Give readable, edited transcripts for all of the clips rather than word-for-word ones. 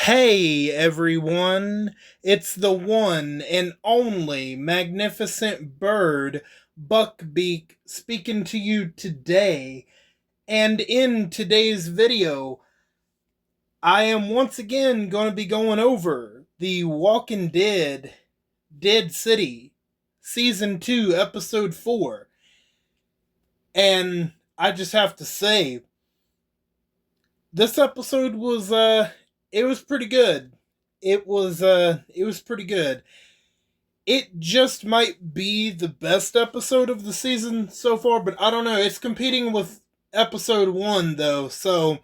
Hey everyone, it's the one and only magnificent bird, Beak, speaking to you today. And in today's video, I am once again going to be going over the Walking Dead Dead City Season 2, Episode 4. And I just have to say, this episode was it was pretty good. It was pretty good. It just might be the best episode of the season so far, but I don't know. It's competing with episode 1 though. So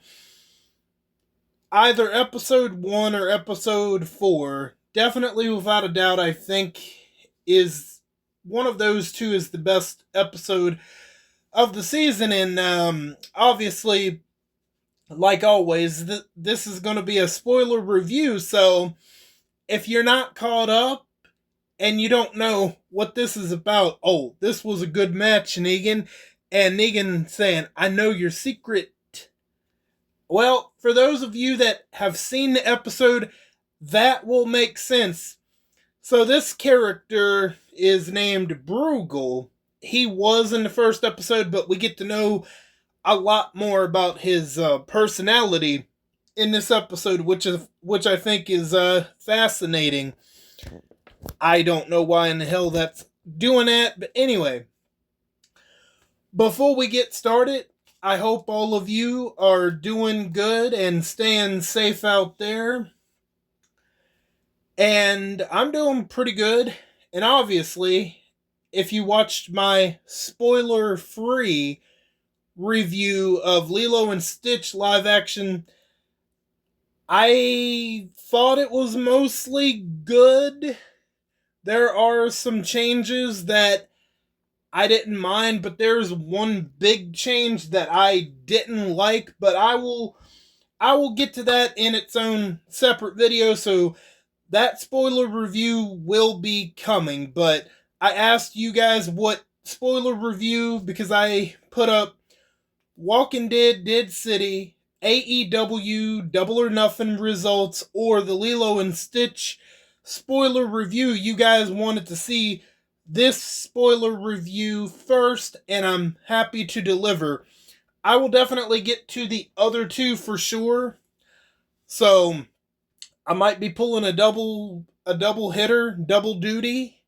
either episode 1 or episode 4, definitely without a doubt I think is one of those two is the best episode of the season, and obviously, like always, this is going to be a spoiler review, so if you're not caught up and you don't know what this is about, oh, this was a good match, Negan, and Negan saying, I know your secret. Well, for those of you that have seen the episode, that will make sense. So this character is named Bruegel. He was in the first episode, but we get to know a lot more about his personality in this episode, which I think is fascinating. I don't know why in the hell that's doing that, but anyway, before we get started, I hope all of you are doing good and staying safe out there. And I'm doing pretty good. And obviously, if you watched my spoiler-free review of Lilo and Stitch live action, I thought it was mostly good. There are some changes that I didn't mind, but there's one big change that I didn't like, but I will get to that in its own separate video, so that spoiler review will be coming. But I asked you guys what spoiler review, because I put up Walking Dead Dead City, AEW Double or Nothing results, or the Lilo and Stitch spoiler review. You guys wanted to see this spoiler review first, and I'm happy to deliver. I will definitely get to the other two for sure. So I might be pulling a double hitter, double duty,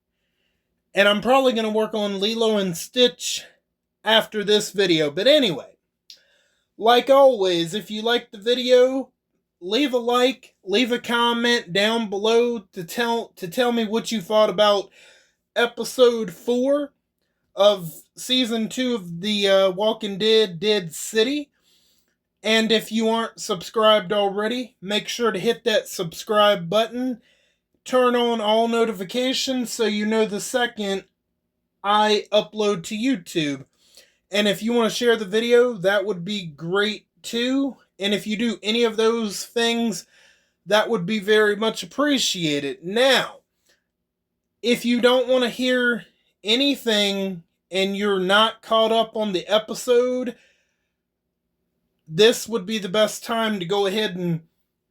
and I'm probably going to work on Lilo and Stitch after this video. But anyway, like always, if you like the video, leave a like, leave a comment down below to tell me what you thought about episode 4 of season 2 of the Walking Dead Dead City. And if you aren't subscribed already, make sure to hit that subscribe button. Turn on all notifications so you know the second I upload to YouTube. And if you want to share the video, that would be great too. And if you do any of those things, that would be very much appreciated. Now, if you don't want to hear anything and you're not caught up on the episode, this would be the best time to go ahead and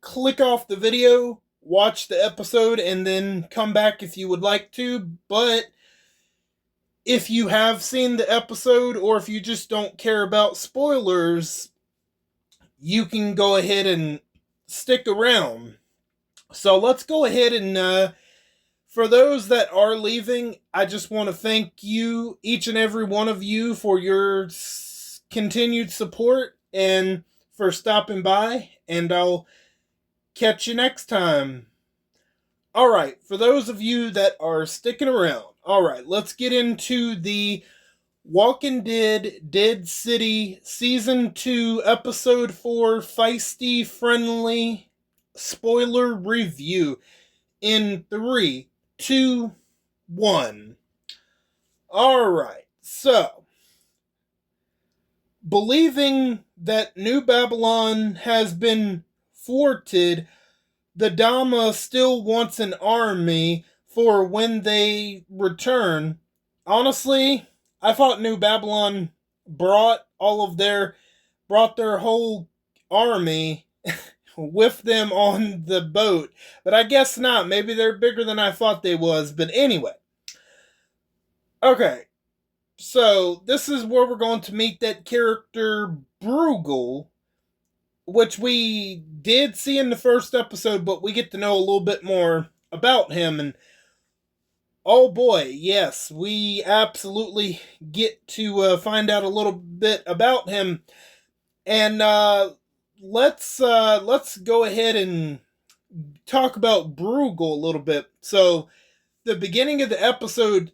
click off the video, watch the episode, and then come back if you would like to. But if you have seen the episode, or if you just don't care about spoilers, you can go ahead and stick around. So let's go ahead and for those that are leaving, I just want to thank you, each and every one of you, for your continued support and for stopping by, and I'll catch you next time. Alright, for those of you that are sticking around, alright, let's get into the Walking Dead Dead City Season 2 Episode 4 Feisty Friendly Spoiler Review in 3, 2, 1. Alright, so believing that New Babylon has been thwarted, the Dama still wants an army for when they return. Honestly, I thought New Babylon brought their whole army with them on the boat. But I guess not. Maybe they're bigger than I thought they was. But anyway. Okay. So this is where we're going to meet that character Bruegel, which we did see in the first episode, but we get to know a little bit more about him. And oh boy, yes, we absolutely get to find out a little bit about him. And let's go ahead and talk about Bruegel a little bit. So the beginning of the episode,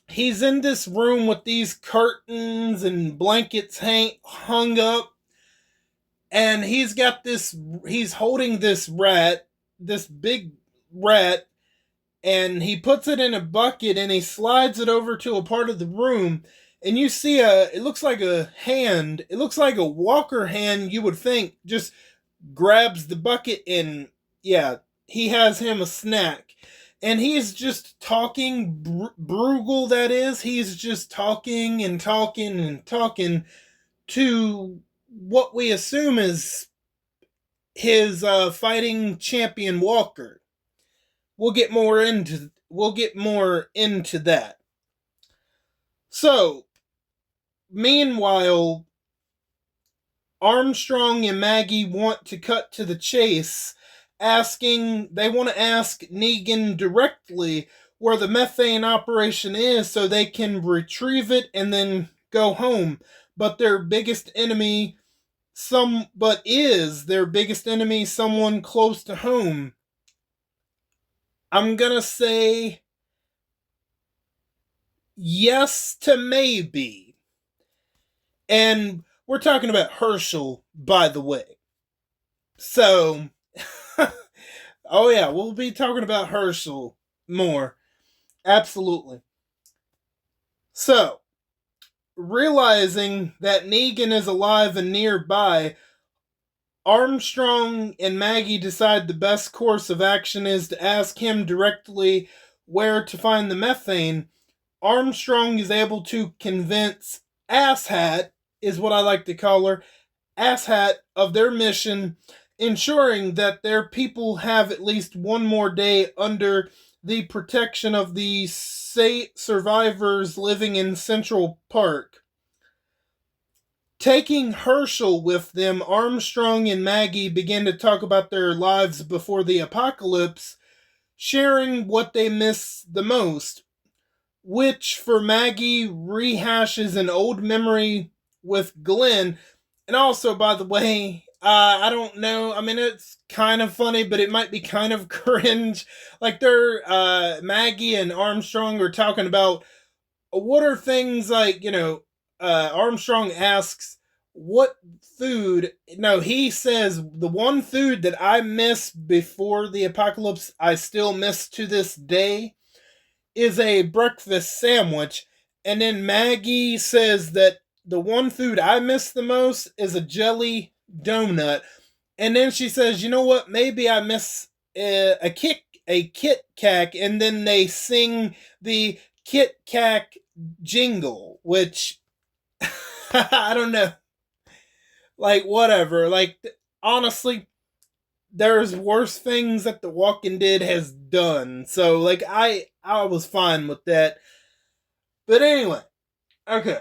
he's in this room with these curtains and blankets hung up, and he's holding this rat, this big rat, and he puts it in a bucket and he slides it over to a part of the room, and you see it looks like a hand, it looks like a walker hand, you would think, just grabs the bucket, and yeah, he has him a snack. And he's just talking, Bruegel that is, he's just talking and talking and talking to what we assume is his fighting champion Walker. We'll get more into that. So, meanwhile, Armstrong and Maggie want to cut to the chase, they want to ask Negan directly where the methane operation is so they can retrieve it and then go home. But their biggest enemy, is their biggest enemy someone close to home? I'm gonna say yes to maybe. And we're talking about Herschel, by the way. So, oh yeah, we'll be talking about Herschel more. Absolutely. So, realizing that Negan is alive and nearby, Armstrong and Maggie decide the best course of action is to ask him directly where to find the methane. Armstrong is able to convince Asshat, is what I like to call her, Asshat, of their mission, ensuring that their people have at least one more day under the protection of the survivors living in Central Park. Taking Herschel with them, Armstrong and Maggie begin to talk about their lives before the apocalypse, sharing what they miss the most, which for Maggie rehashes an old memory with Glenn. And also, by the way, I don't know, I mean, it's kind of funny, but it might be kind of cringe. Like, Maggie and Armstrong are talking about what are things like, Armstrong asks, what food? No, he says, the one food that I missed before the apocalypse, I still miss to this day, is a breakfast sandwich. And then Maggie says that the one food I miss the most is a jelly donut. And then she says, you know what? Maybe I miss a Kit Kat. And then they sing the Kit Kat jingle, which I don't know. Like, whatever. Like, honestly, there's worse things that The Walking Dead has done. So, like, I was fine with that. But anyway, okay.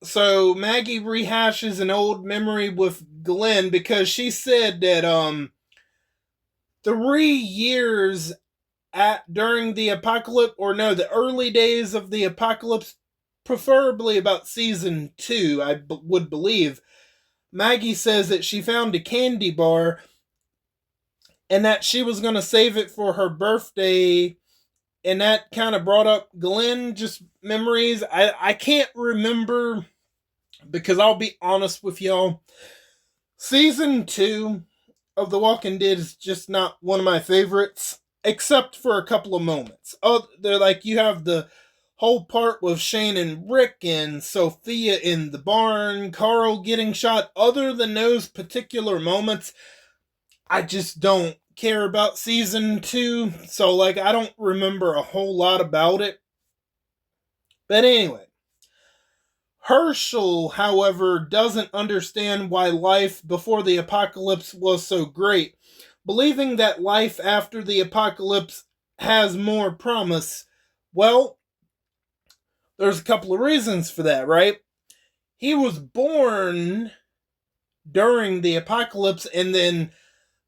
So Maggie rehashes an old memory with Glenn because she said that 3 years during the apocalypse, or no, the early days of the apocalypse, preferably about season 2, I would believe, Maggie says that she found a candy bar and that she was going to save it for her birthday, and that kind of brought up Glenn just memories. I can't remember, because I'll be honest with y'all, season 2 of The Walking Dead is just not one of my favorites, except for a couple of moments. Oh, they're like, you have the whole part with Shane and Rick and Sophia in the barn, Carl getting shot. Other than those particular moments, I just don't care about season 2. So, like, I don't remember a whole lot about it. But anyway, Herschel, however, doesn't understand why life before the apocalypse was so great, believing that life after the apocalypse has more promise. Well, there's a couple of reasons for that, right? He was born during the apocalypse, and then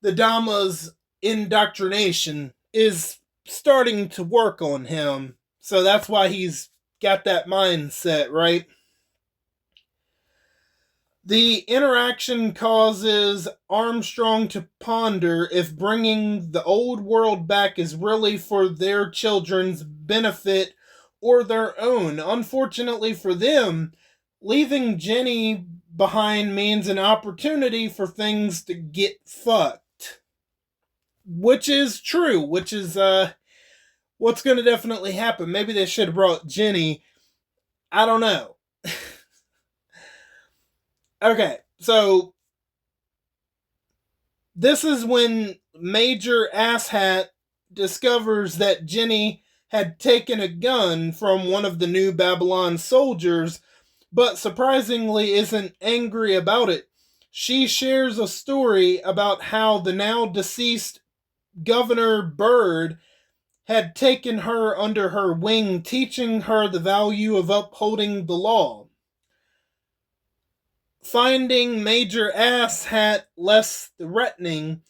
the Dhamma's indoctrination is starting to work on him. So that's why he's got that mindset, right? The interaction causes Armstrong to ponder if bringing the old world back is really for their children's benefit or their own. Unfortunately for them, leaving Jenny behind means an opportunity for things to get fucked. Which is true, which is what's going to definitely happen. Maybe they should have brought Jenny. I don't know. Okay, so this is when Major Asshat discovers that Jenny had taken a gun from one of the New Babylon soldiers, but surprisingly isn't angry about it. She shares a story about how the now deceased Governor Byrd had taken her under her wing, teaching her the value of upholding the law. Finding Major Asshat less threatening,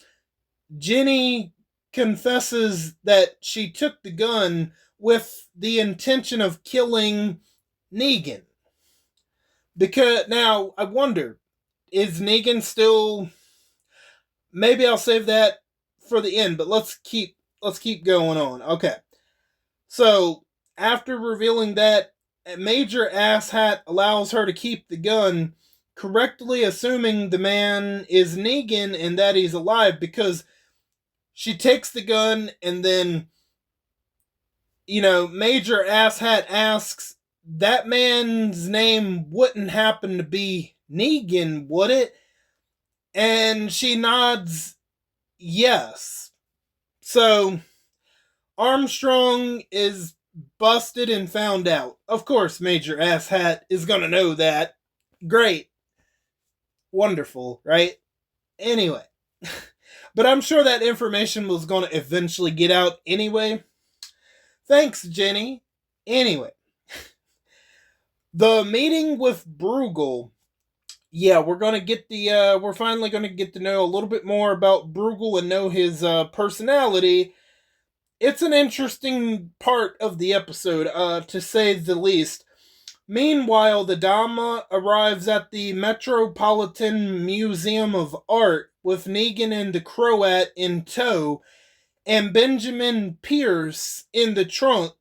Jenny confesses that she took the gun with the intention of killing Negan. Because now I wonder, is Negan still? Maybe I'll save that for the end, but let's keep going on. Okay. So, after revealing that, Major Asshat allows her to keep the gun, correctly assuming the man is Negan and that he's alive, because she takes the gun and then, Major Asshat asks, that man's name wouldn't happen to be Negan, would it? And she nods yes. So, Armstrong is busted and found out. Of course, Major Asshat is going to know that. Great. Wonderful, right? Anyway. But I'm sure that information was going to eventually get out anyway. Thanks, Jenny. Anyway. The meeting with Bruegel. Yeah, we're finally going to get to know a little bit more about Bruegel and know his personality. It's an interesting part of the episode, to say the least. Meanwhile, the Dhamma arrives at the Metropolitan Museum of Art with Negan and the Croat in tow and Benjamin Pierce in the trunk.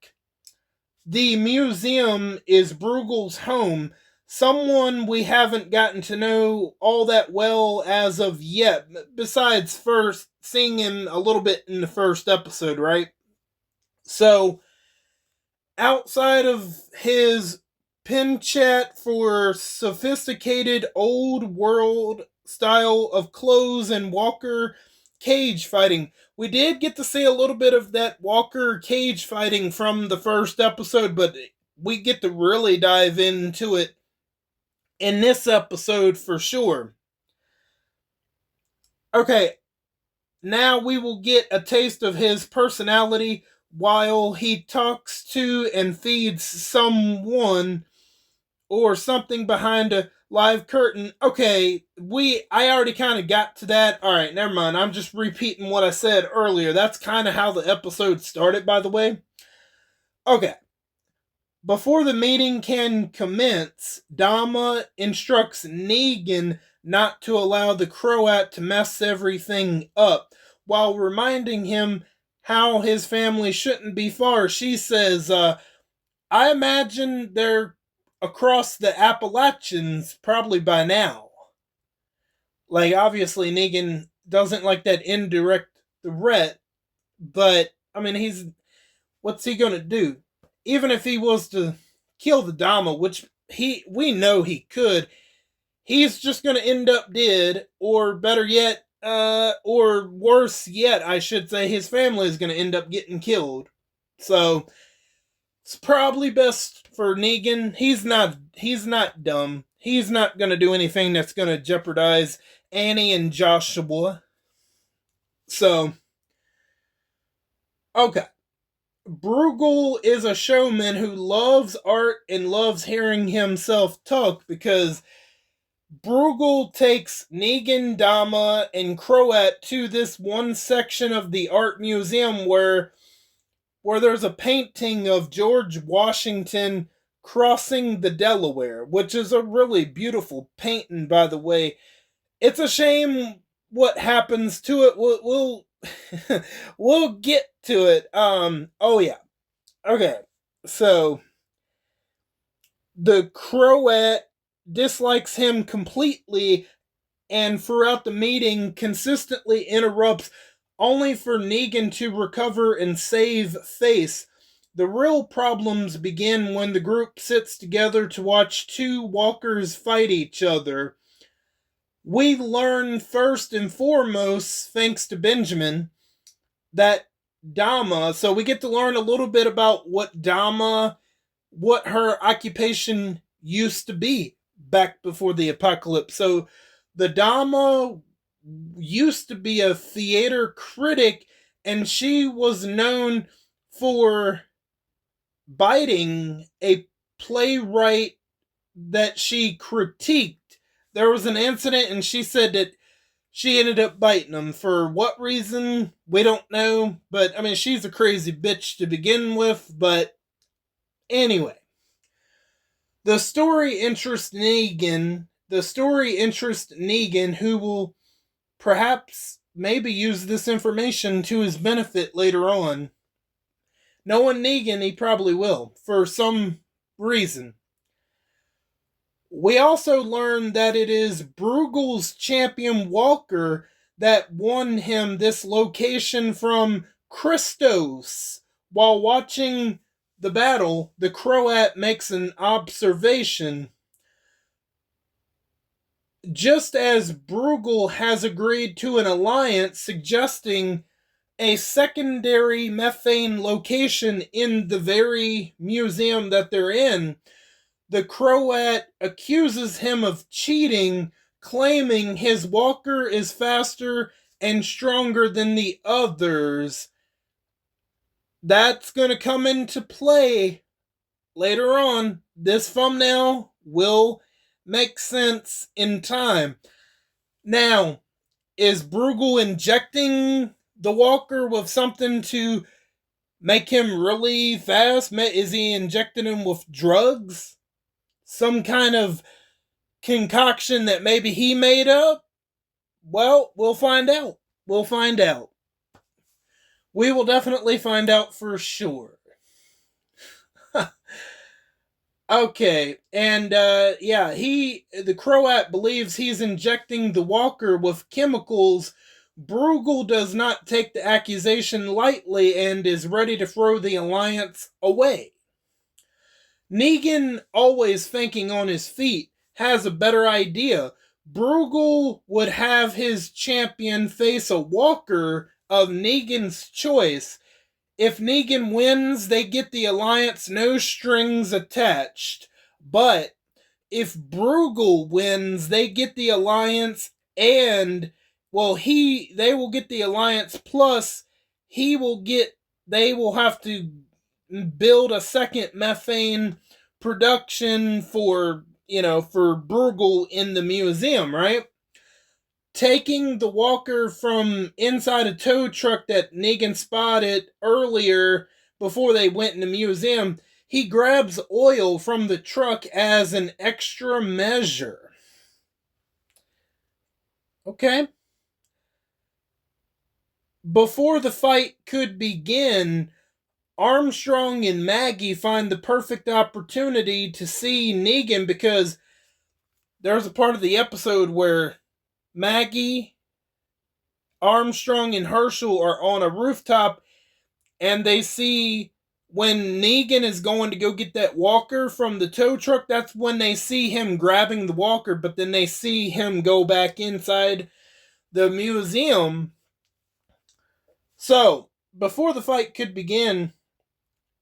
The museum is Bruegel's home, someone we haven't gotten to know all that well as of yet, besides first seeing him a little bit in the first episode, right? So, outside of his pen chat for sophisticated old world style of clothes and Walker cage fighting, we did get to see a little bit of that Walker cage fighting from the first episode, but we get to really dive into it in this episode for sure. Okay, now we will get a taste of his personality while he talks to and feeds someone or something behind a live curtain. Okay, I already kind of got to that. Alright, never mind. I'm just repeating what I said earlier. That's kind of how the episode started, by the way. Okay. Before the meeting can commence, Dhamma instructs Negan not to allow the Croat to mess everything up, while reminding him how his family shouldn't be far. She says, I imagine they're across the Appalachians probably by now. Like, obviously, Negan doesn't like that indirect threat, but, I mean, what's he gonna do? Even if he was to kill the Dhamma, which we know he could, he's just gonna end up dead, or better yet, or worse yet, I should say, his family is gonna end up getting killed. So, It's probably best for Negan. He's not dumb. He's not gonna do anything that's gonna jeopardize Annie and Joshua. So, okay. Bruegel is a showman who loves art and loves hearing himself talk because Bruegel takes Negan, Dama, and Croat to this one section of the art museum where there's a painting of George Washington crossing the Delaware, which is a really beautiful painting, by the way. It's a shame what happens to it. We'll we'll get to it. Oh yeah. Okay. So the Croat dislikes him completely and throughout the meeting consistently interrupts only for Negan to recover and save face. The real problems begin when the group sits together to watch two walkers fight each other. We learn first and foremost, thanks to Benjamin, that Dama, so we get to learn a little bit about what her occupation used to be back before the apocalypse. So the Dama used to be a theater critic, and she was known for biting a playwright that she critiqued. There was an incident, and she said that she ended up biting him. For what reason, we don't know. But, I mean, she's a crazy bitch to begin with. But, anyway. The story interests Negan, who will perhaps maybe use this information to his benefit later on. Knowing Negan, he probably will, for some reason. We also learn that it is Bruegel's champion Walker that won him this location from Christos. While watching the battle, the Croat makes an observation. Just as Bruegel has agreed to an alliance suggesting a secondary methane location in the very museum that they're in, the Croat accuses him of cheating, claiming his walker is faster and stronger than the others. That's going to come into play later on. This thumbnail will make sense in time. Now, is Bruegel injecting the walker with something to make him really fast? Is he injecting him with drugs? Some kind of concoction that maybe he made up? Well, we'll find out. We will definitely find out for sure. Okay, and the Croat believes he's injecting the walker with chemicals. Bruegel does not take the accusation lightly and is ready to throw the alliance away. Negan, always thinking on his feet, has a better idea. Bruegel would have his champion face a walker of Negan's choice. If Negan wins, they get the alliance, no strings attached. But if Bruegel wins, they get the alliance and, well, they will get the alliance plus they will have to build a second methane production for Bruegel in the museum, right? Taking the walker from inside a tow truck that Negan spotted earlier before they went in the museum, he grabs oil from the truck as an extra measure. Okay? Before the fight could begin, Armstrong and Maggie find the perfect opportunity to see Negan because there's a part of the episode where Maggie, Armstrong, and Herschel are on a rooftop and they see when Negan is going to go get that walker from the tow truck. That's when they see him grabbing the walker, but then they see him go back inside the museum. So, before the fight could begin,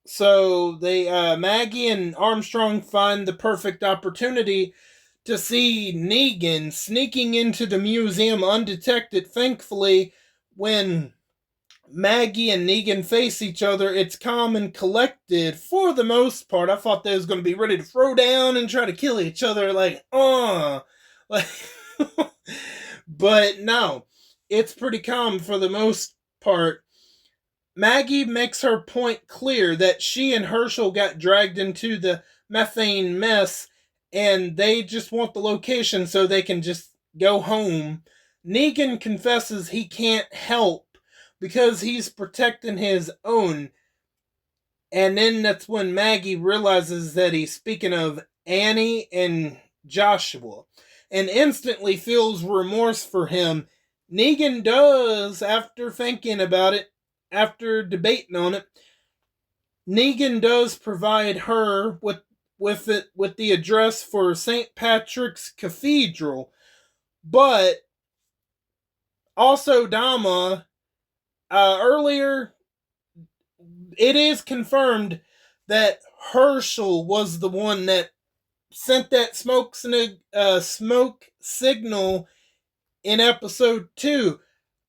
So they Maggie and Armstrong find the perfect opportunity to see Negan sneaking into the museum undetected. Thankfully, when Maggie and Negan face each other, it's calm and collected for the most part. I thought they was going to be ready to throw down and try to kill each other, like, but no, it's pretty calm for the most part. Maggie makes her point clear that she and Herschel got dragged into the methane mess and they just want the location so they can just go home. Negan confesses he can't help because he's protecting his own. And then that's when Maggie realizes that he's speaking of Annie and Joshua and instantly feels remorse for him. Negan does, after thinking about it, after debating on it, Negan does provide her with the address for St. Patrick's Cathedral, but also Dama. Earlier, it is confirmed that Herschel was the one that sent that smoke signal in episode 2.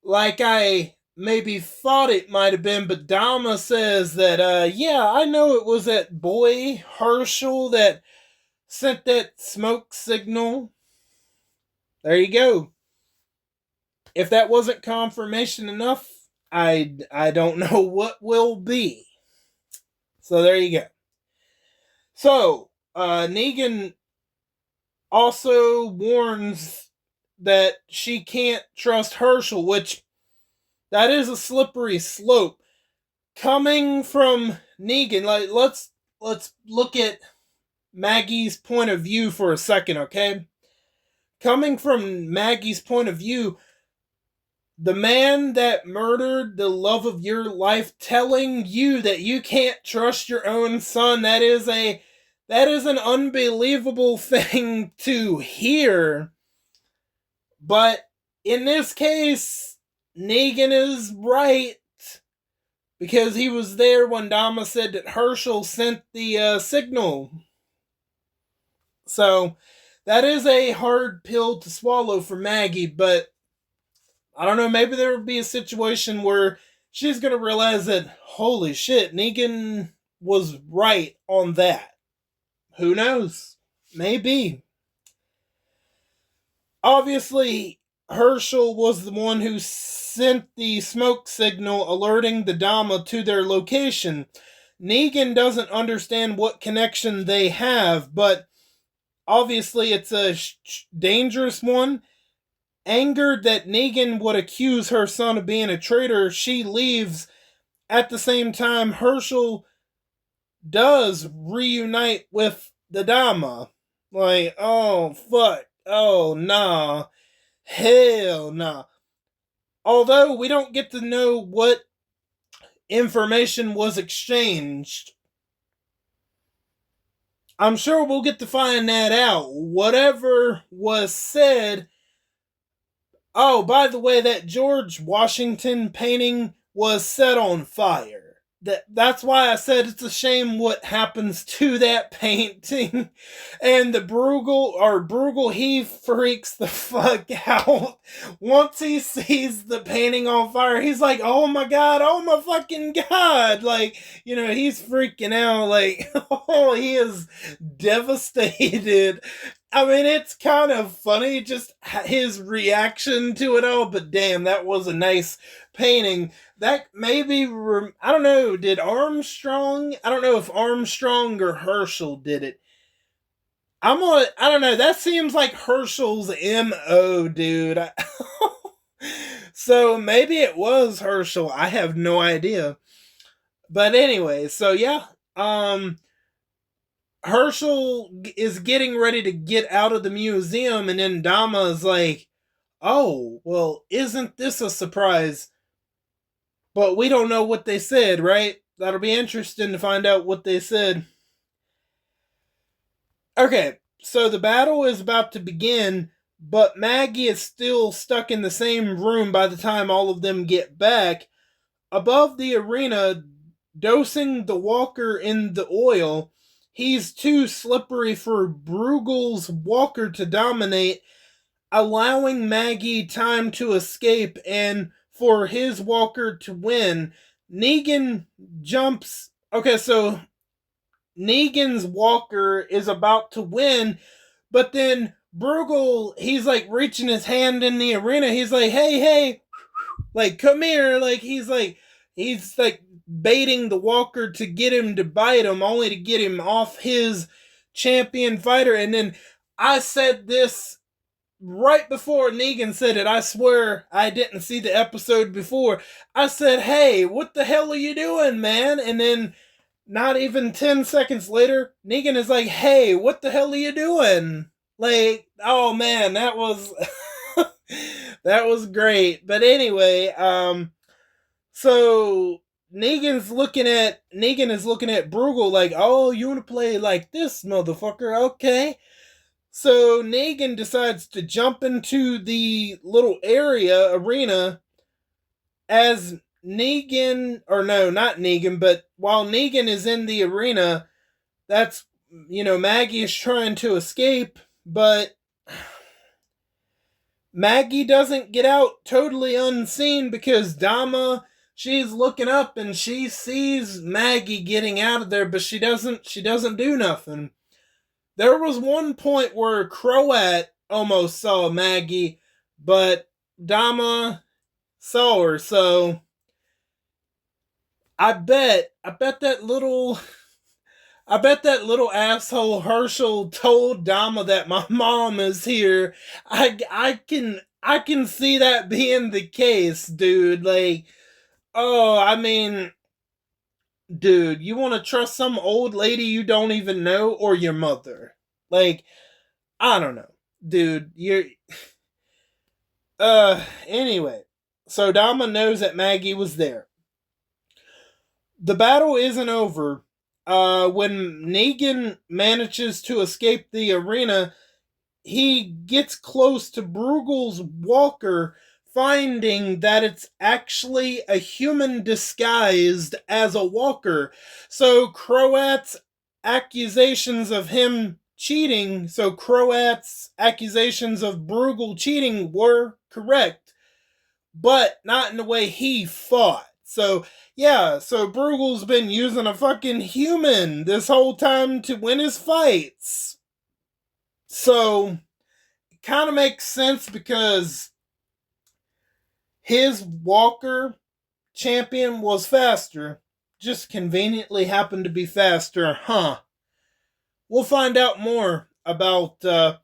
Like I maybe thought it might have been, but Dama says that, yeah, I know it was that boy Herschel that sent that smoke signal. There you go. If that wasn't confirmation enough, I don't know what will be. So there you go. So, Negan also warns that she can't trust Herschel, which that is a slippery slope. Coming from Negan, like let's look at Maggie's point of view for a second, okay? Coming from Maggie's point of view, the man that murdered the love of your life telling you that you can't trust your own son, that is an unbelievable thing to hear. But in this case, Negan is right because he was there when Dama said that Herschel sent the signal. So that is a hard pill to swallow for Maggie, but I don't know, maybe there will be a situation where she's going to realize that, holy shit, Negan was right on that. Who knows? Maybe. Obviously, Herschel was the one who sent the smoke signal alerting the Dama to their location. Negan doesn't understand what connection they have, but obviously it's a dangerous one. Angered that Negan would accuse her son of being a traitor, she leaves. At the same time, Herschel does reunite with the Dama. Like, oh, fuck. Oh, nah. Hell nah. Although we don't get to know what information was exchanged, I'm sure we'll get to find that out. Whatever was said. Oh, by the way, that George Washington painting was set on fire. That's why I said it's a shame what happens to that painting. And the Bruegel, he freaks the fuck out. Once he sees the painting on fire, he's like, oh my fucking god. Like, he's freaking out. Like, oh, he is devastated. I mean, it's kind of funny, just his reaction to it all, but damn, that was a nice painting. That maybe, I don't know, I don't know if Armstrong or Herschel did it. I don't know, that seems like Herschel's MO, dude. So maybe it was Herschel, I have no idea. But anyway, so yeah, Herschel is getting ready to get out of the museum, and then Dama is like, oh, well, isn't this a surprise? But we don't know what they said, right? That'll be interesting to find out what they said. Okay, so the battle is about to begin, but Maggie is still stuck in the same room by the time all of them get back. Above the arena, dosing the walker in the oil. He's too slippery for Bruegel's walker to dominate, allowing Maggie time to escape and for his walker to win. Negan jumps. Okay, so Negan's walker is about to win, but then Bruegel, he's like reaching his hand in the arena. He's like, hey, hey, like, come here. He's like baiting the walker to get him to bite him, only to get him off his champion fighter. And then I said this right before Negan said it. I swear I didn't see the episode before. I said, hey, what the hell are you doing, man? And then not even 10 seconds later, Negan is like, hey, what the hell are you doing? Like, oh man, that was that was great. But anyway, so Negan is looking at Bruegel like, oh, you want to play like this, motherfucker? Okay. So Negan decides to jump into the little arena as Negan, or no, not Negan, but while Negan is in the arena, that's, Maggie is trying to escape, but Maggie doesn't get out totally unseen because Dama, she's looking up and she sees Maggie getting out of there, but she doesn't do nothing. There was one point where Croat almost saw Maggie, but Dama saw her, so I bet that little asshole Herschel told Dama that my mom is here. I can see that being the case, dude. Like, oh, I mean, dude, you want to trust some old lady you don't even know, or your mother? Like, I don't know, dude. You're anyway. So Dama knows that Maggie was there. The battle isn't over. When Negan manages to escape the arena, he gets close to Bruegel's walker, finding that it's actually a human disguised as a walker. So Croat's accusations of him cheating, so Croat's accusations of Bruegel cheating were correct, but not in the way he thought. So, yeah, so Bruegel's been using a fucking human this whole time to win his fights. So, it kind of makes sense because his walker champion was faster. Just conveniently happened to be faster, huh? We'll find out more about the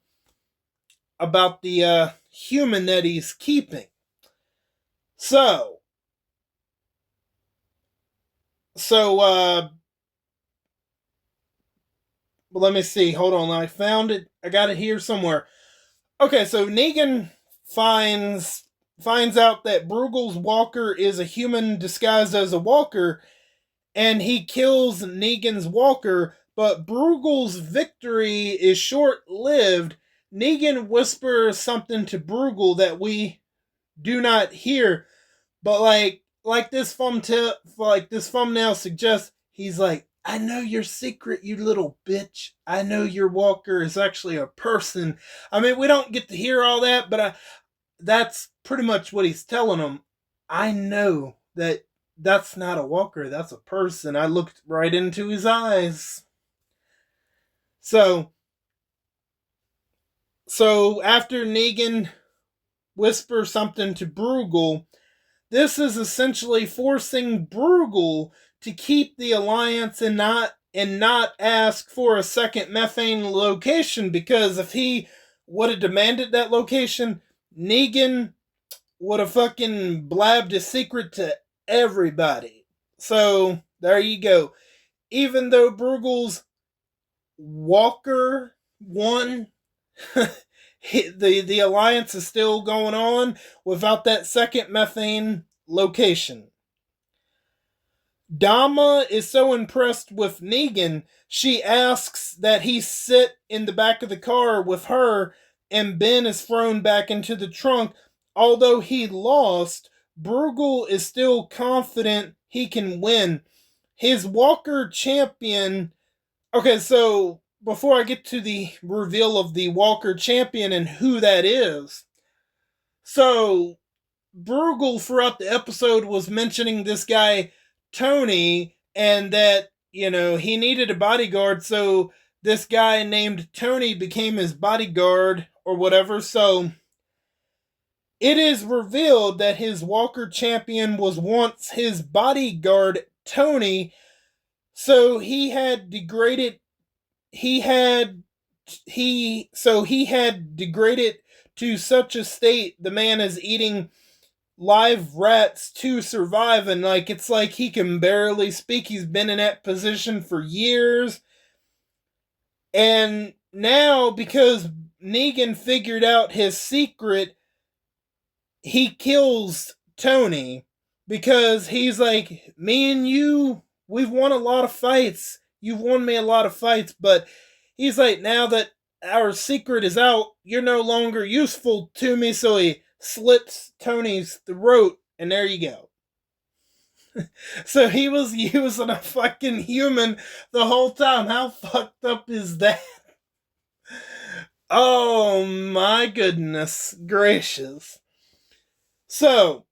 human that he's keeping. So let me see. Hold on, I found it. I got it here somewhere. Okay, so Negan finds out that Bruegel's walker is a human disguised as a walker, and he kills Negan's walker, but Bruegel's victory is short-lived. Negan whispers something to Bruegel that we do not hear, but like this thumbnail suggests, he's like, I know your secret, you little bitch. I know your walker is actually a person. I mean, we don't get to hear all that, but that's pretty much what he's telling him. I know that that's not a walker, that's a person. I looked right into his eyes. So after Negan whispers something to Bruegel, this is essentially forcing Bruegel to keep the alliance and not ask for a second methane location, because if he would have demanded that location, Negan would have fucking blabbed his secret to everybody. So there you go. Even though Bruegel's walker won, the alliance is still going on without that second methane location. Dama is so impressed with Negan, she asks that he sit in the back of the car with her, and Ben is thrown back into the trunk. Although he lost, Bruegel is still confident he can win. his Walker champion. Okay, so before I get to the reveal of the Walker champion and who that is, so Bruegel throughout the episode was mentioning this guy Tony, and that he needed a bodyguard, so this guy named Tony became his bodyguard or whatever. So it is revealed that his Walker champion was once his bodyguard Tony. So he had degraded he had degraded to such a state the man is eating live rats to survive, and it's like he can barely speak. He's been in that position for years, and now because Negan figured out his secret, he kills Tony because he's like, me and you, we've won a lot of fights. You've won me a lot of fights, but he's like, now that our secret is out, you're no longer useful to me. So he slits Tony's throat, and there you go. So he was using a fucking human the whole time. How fucked up is that? Oh my goodness gracious. So,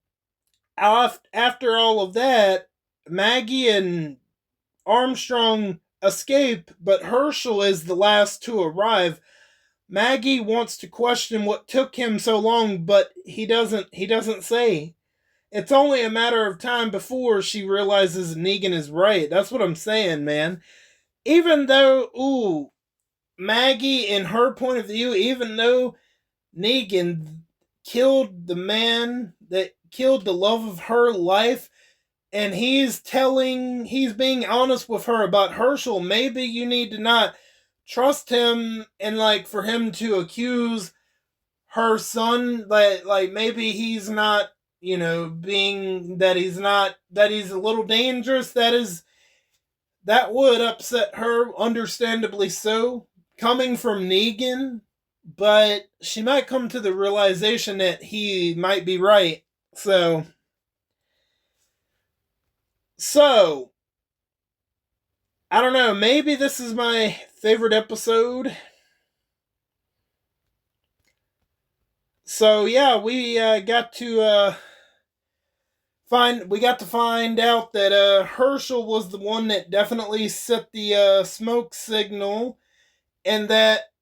after all of that, Maggie and Armstrong escape, but Herschel is the last to arrive. Maggie wants to question what took him so long, but he doesn't say. It's only a matter of time before she realizes Negan is right. That's what I'm saying, man. Even though, Maggie, in her point of view, even though Negan killed the man that killed the love of her life, and he's being honest with her about Herschel, maybe you need to not trust him, and for him to accuse her son, maybe he's not, being that he's not, that he's a little dangerous. That would upset her, understandably so, coming from Negan, but she might come to the realization that he might be right. So, I don't know, maybe this is my favorite episode. So yeah, we got to find out that Herschel was the one that definitely set the smoke signal, and that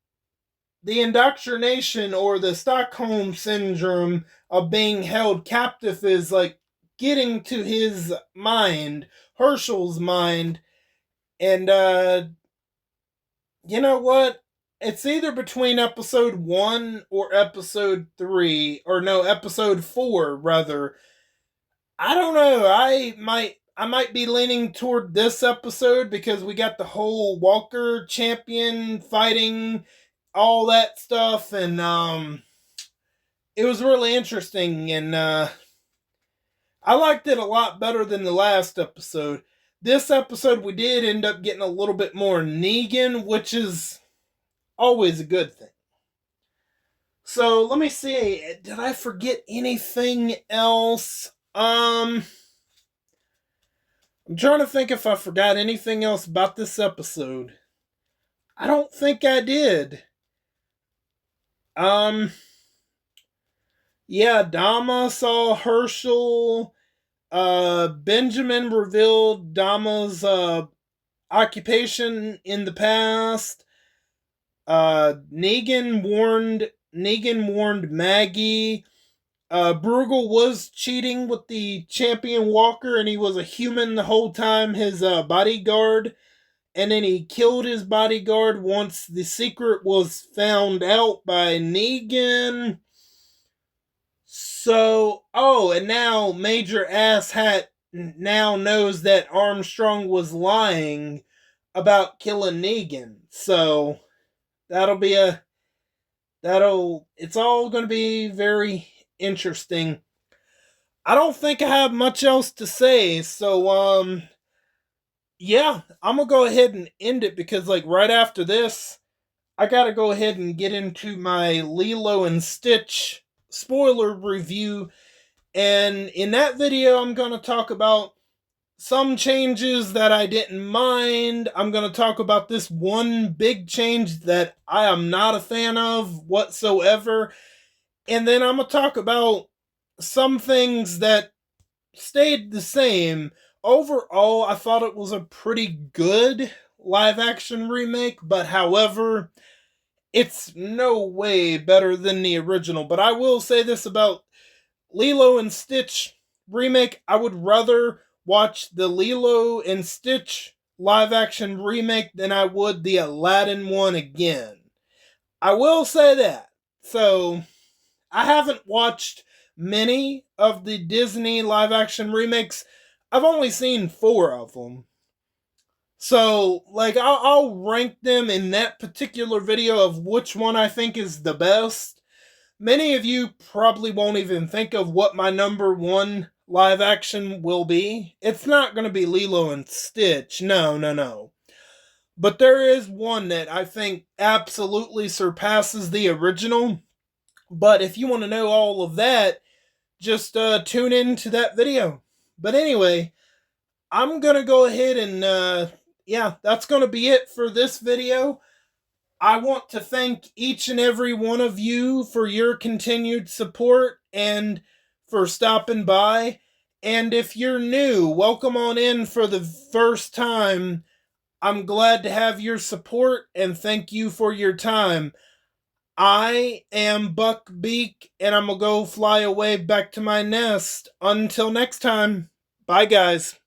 the indoctrination or the Stockholm syndrome of being held captive is getting to his mind, Herschel's mind, and you know what? It's either between episode 1 or episode 3, or no, episode 4 rather. I don't know. I might be leaning toward this episode because we got the whole Walker champion fighting, all that stuff, and it was really interesting, and I liked it a lot better than the last episode. This episode we did end up getting a little bit more Negan, which is always a good thing. So let me see, did I forget anything else? I'm trying to think if I forgot anything else about this episode. I don't think I did. Yeah, Dama saw Herschel. Benjamin revealed Dama's occupation in the past. Negan warned Maggie. Bruegel was cheating with the champion Walker, and he was a human the whole time, his bodyguard. And then he killed his bodyguard once the secret was found out by Negan. So, and now Major Asshat now knows that Armstrong was lying about killing Negan. So, it's all going to be very interesting. I don't think I have much else to say, so yeah, I'm gonna go ahead and end it because right after this, I gotta go ahead and get into my Lilo and Stitch spoiler review, and in that video I'm gonna talk about some changes that I didn't mind. I'm going to talk about this one big change that I am not a fan of whatsoever. And then I'm going to talk about some things that stayed the same. Overall, I thought it was a pretty good live action remake, but however, it's no way better than the original. But I will say this about Lilo and Stitch remake. I would rather watch the Lilo and Stitch live action remake than I would the Aladdin one again. I will say that. So, I haven't watched many of the Disney live action remakes. I've only seen 4 of them. So, like, I'll rank them in that particular video of which one I think is the best. Many of you probably won't even think of what my number 1 live action will be. It's not going to be Lilo and Stitch. No, no, no. But there is one that I think absolutely surpasses the original. But if you want to know all of that, just tune into that video. But anyway, I'm going to go ahead and, yeah, that's going to be it for this video. I want to thank each and every one of you for your continued support and for stopping by. And if you're new, welcome on in for the first time. I'm glad to have your support and thank you for your time. I am Buck Beak, and I'm gonna go fly away back to my nest. Until next time, bye guys.